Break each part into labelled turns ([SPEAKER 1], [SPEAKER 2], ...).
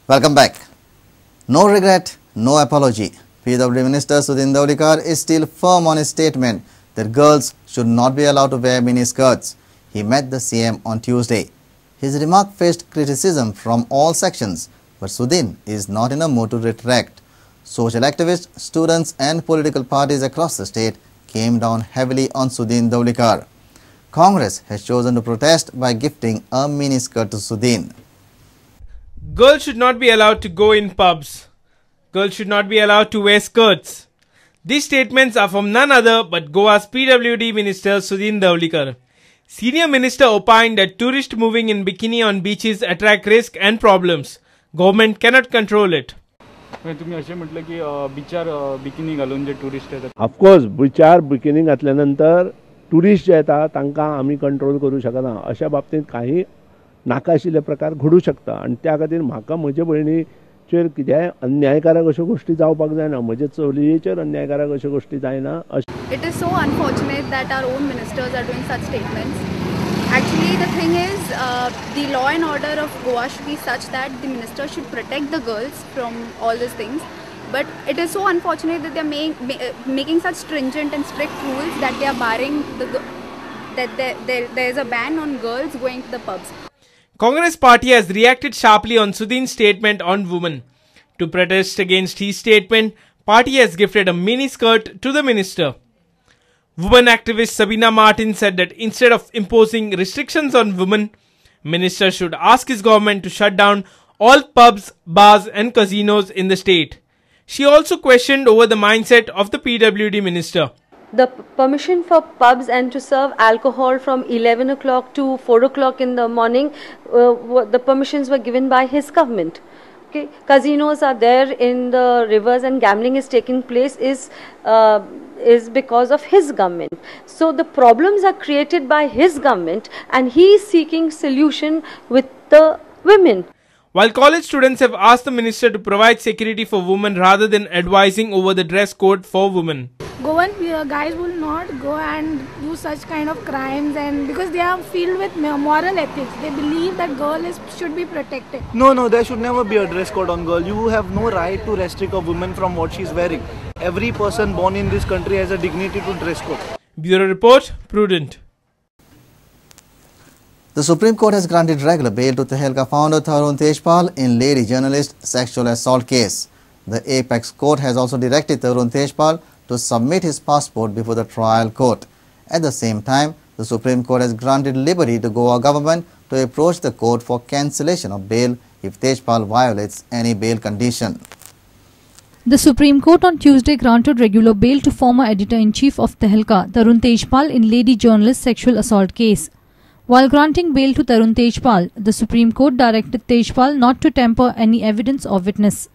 [SPEAKER 1] Welcome back. No regret, no apology. PWD Minister Sudin Dhavalikar is still firm on his statement that girls should not be allowed to wear miniskirts. He met the CM on Tuesday. His remark faced criticism from all sections, but Sudin is not in a mood to retract. Social activists, students and political parties across the state came down heavily on Sudin Dhavalikar. Congress has chosen to protest by gifting a miniskirt to Sudin.
[SPEAKER 2] Girls should not be allowed to go in pubs. Girls should not be allowed to wear skirts. These statements are from none other but Goa's PWD Minister Sudin Dhavalikar. Senior Minister opined that tourists moving in bikini on beaches attract risk and problems. Government cannot control it.
[SPEAKER 3] Of
[SPEAKER 4] course, बिचार bikini घातल्यानंतर tourist जे येतात तांकां आमी control करूं शकना. अशा बाबतींत काही नाका आशिल्ले प्रकार घडूं शकता आनी त्या खातीर म्हाका म्हजे भयणीचेर कितेंय अन्यायकारक अश्यो गोश्टी जावपाक जायना. म्हजे चलयेचेर अन्यायकारक अश्यो गोश्टी जायना.
[SPEAKER 5] It is so unfortunate that our own ministers are doing such statements. Actually, the thing is, the law and order of Goa should be such that the minister should protect the girls from all these things. But it is so unfortunate that they are making such stringent and strict rules that they are barring there is a ban on girls going to the pubs.
[SPEAKER 2] Congress party has reacted sharply on Sudin's statement on women. To protest against his statement, party has gifted a mini skirt to the minister. Women activist Sabina Martin said that instead of imposing restrictions on women, minister should ask his government to shut down all pubs, bars and casinos in the state. She also questioned over the mindset of the PWD minister.
[SPEAKER 6] The permission for pubs and to serve alcohol from 11 o'clock to 4 o'clock in the morning, the permissions were given by his government. Okay. Casinos are there in the rivers and gambling is taking place is because of his government. So the problems are created by his government and he is seeking solution with the women.
[SPEAKER 2] While college students have asked the minister to provide security for women rather than advising over the dress code for women.
[SPEAKER 7] Goan guys will not go and do such kind of crimes, and because they are filled with moral ethics, they believe that girl should be protected.
[SPEAKER 8] No, there should never be a dress code on girl. You have no right to restrict a woman from what she is wearing. Every person born in this country has a dignity to dress code.
[SPEAKER 2] Bureau Report, Prudent.
[SPEAKER 1] The Supreme Court has granted regular bail to Tehelka founder Tarun Tejpal in lady journalist sexual assault case. The Apex Court has also directed Tarun Tejpal to submit his passport before the trial court. At the same time, the Supreme Court has granted liberty to Goa government to approach the court for cancellation of bail if Tejpal violates any bail condition.
[SPEAKER 9] The Supreme Court on Tuesday granted regular bail to former editor-in-chief of Tehelka, Tarun Tejpal, in lady journalist sexual assault case. While granting bail to Tarun Tejpal, the Supreme Court directed Tejpal not to tamper any evidence or witness.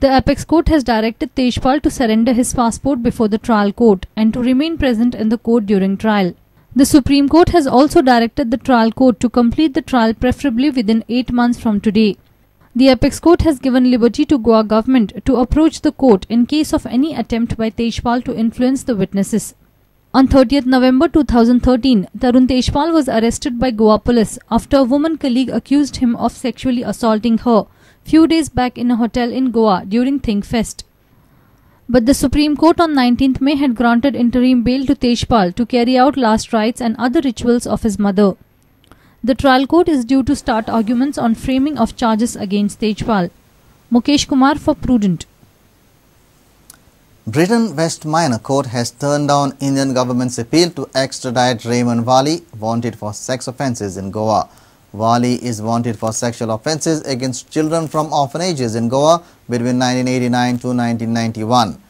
[SPEAKER 9] The Apex Court has directed Tejpal to surrender his passport before the trial court and to remain present in the court during trial. The Supreme Court has also directed the trial court to complete the trial preferably within 8 months from today. The Apex Court has given liberty to Goa government to approach the court in case of any attempt by Tejpal to influence the witnesses. On 30th November 2013, Tarun Tejpal was arrested by Goa police after a woman colleague accused him of sexually assaulting her few days back in a hotel in Goa during Think Fest. But the Supreme Court on 19th May had granted interim bail to Tejpal to carry out last rites and other rituals of his mother. The trial court is due to start arguments on framing of charges against Tejpal. Mukesh Kumar for Prudent.
[SPEAKER 1] Britain West Minor Court has turned down Indian government's appeal to extradite Raymond Wali, wanted for sex offences in Goa. Wali is wanted for sexual offences against children from orphanages in Goa between 1989 to 1991.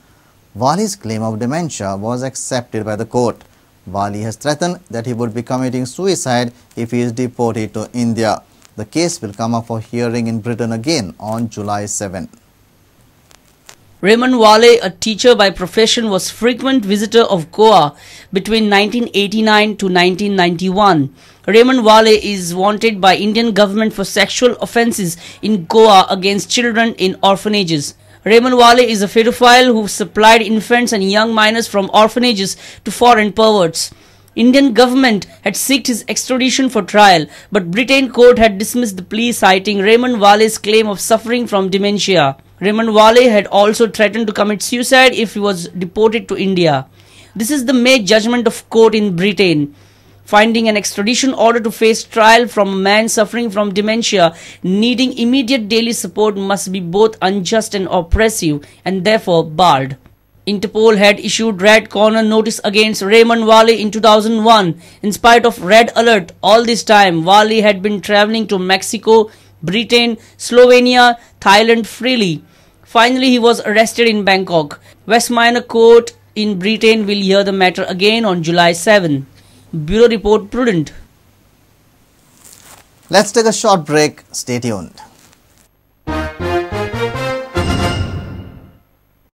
[SPEAKER 1] Wali's claim of dementia was accepted by the court. Wali has threatened that he would be committing suicide if he is deported to India. The case will come up for hearing in Britain again on July 7.
[SPEAKER 10] Raymond Wale, a teacher by profession, was frequent visitor of Goa between 1989 to 1991. Raymond Wale is wanted by Indian government for sexual offences in Goa against children in orphanages. Raymond Wale is a pedophile who supplied infants and young minors from orphanages to foreign perverts. Indian government had sought his extradition for trial, but Britain court had dismissed the plea, citing Raymond Wale's claim of suffering from dementia. Raymond Wale had also threatened to commit suicide if he was deported to India. This is the May judgment of court in Britain, finding an extradition order to face trial from a man suffering from dementia needing immediate daily support must be both unjust and oppressive, and therefore barred. Interpol had issued Red Corner notice against Raymond Wale in 2001. In spite of Red Alert, all this time Wale had been travelling to Mexico, Britain, Slovenia, Thailand freely. Finally, he was arrested in Bangkok. Westminster Court in Britain will hear the matter again on July 7. Bureau Report, Prudent.
[SPEAKER 1] Let's take a short break. Stay tuned.